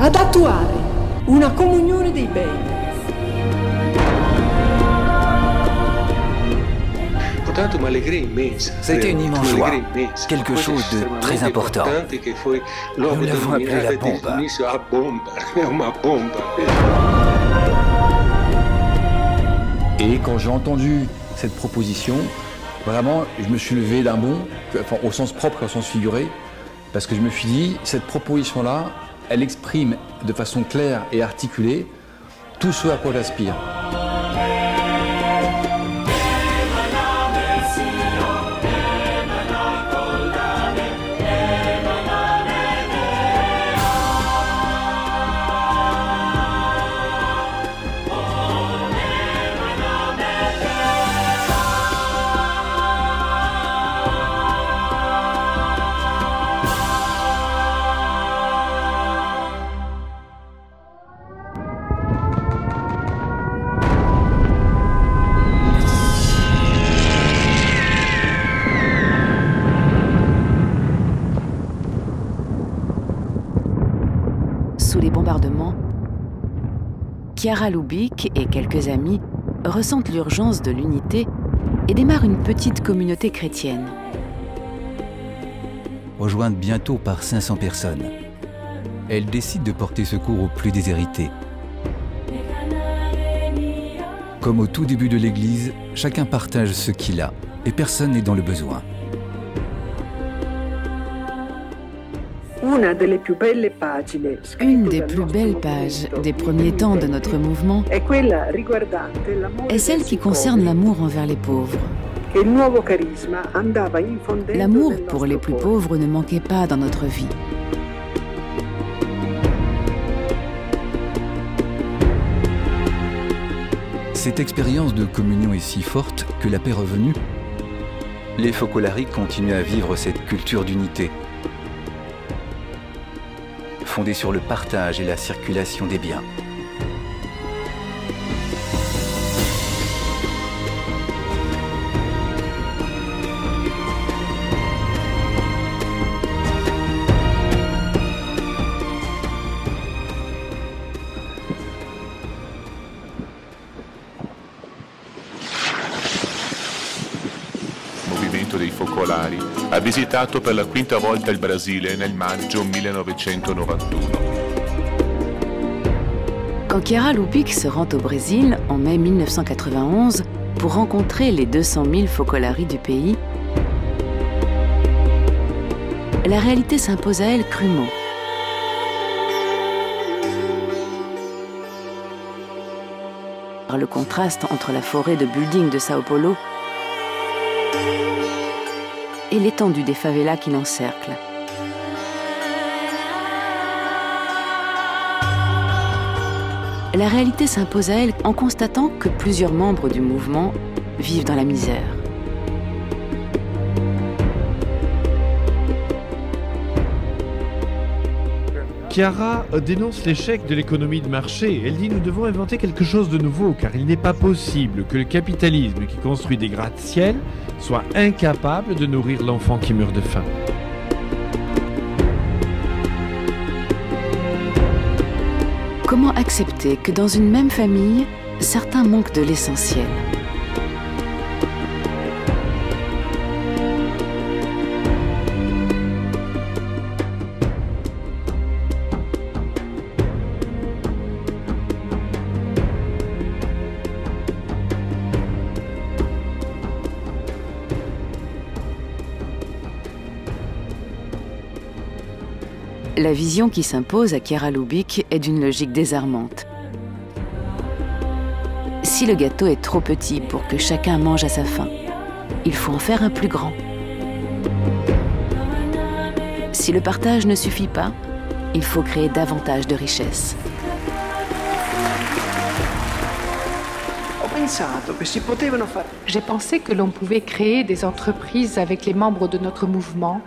ad attuare una comunione dei beni. C'était une immense joie, quelque chose de très important. Nous l'avons appelé la bomba. Et quand j'ai entendu cette proposition, vraiment, je me suis levé d'un bond, enfin, au sens propre et au sens figuré, parce que je me suis dit, cette proposition-là, elle exprime de façon claire et articulée tout ce à quoi j'aspire. Sous les bombardements, Chiara Lubich et quelques amis ressentent l'urgence de l'unité et démarrent une petite communauté chrétienne. Rejointe bientôt par 500 personnes, elle décide de porter secours aux plus déshérités. Comme au tout début de l'Église, chacun partage ce qu'il a et personne n'est dans le besoin. Une des plus belles pages des premiers temps de notre mouvement est celle qui concerne l'amour envers les pauvres. L'amour pour les plus pauvres ne manquait pas dans notre vie. Cette expérience de communion est si forte que la paix revenue, les Focolari continuent à vivre cette culture d'unité, fondée sur le partage et la circulation des biens. Dei Focolari ha visitato per la quinta volta il Brasile nel maggio 1991. Quand Chiara Lubich se rend au Brésil en mai 1991 pour rencontrer les 200 000 Focolari du pays, la réalité s'impose à elle crûment. Par le contraste entre la forêt de buildings de Sao Paulo et l'étendue des favelas qui l'encerclent. La réalité s'impose à elle en constatant que plusieurs membres du mouvement vivent dans la misère. Chiara dénonce l'échec de l'économie de marché. Elle dit: nous devons inventer quelque chose de nouveau, car il n'est pas possible que le capitalisme qui construit des gratte-ciel soit incapable de nourrir l'enfant qui meurt de faim. Comment accepter que dans une même famille, certains manquent de l'essentiel ? La vision qui s'impose à Chiara Lubich est d'une logique désarmante. Si le gâteau est trop petit pour que chacun mange à sa faim, il faut en faire un plus grand. Si le partage ne suffit pas, il faut créer davantage de richesses. J'ai pensé que l'on pouvait créer des entreprises avec les membres de notre mouvement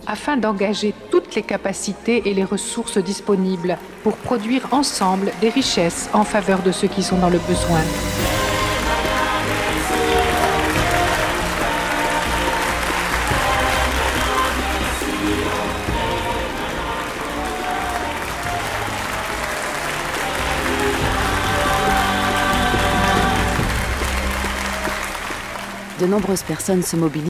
afin d'engager toutes les capacités et les ressources disponibles pour produire ensemble des richesses en faveur de ceux qui sont dans le besoin. de nombreuses personnes se mobilisent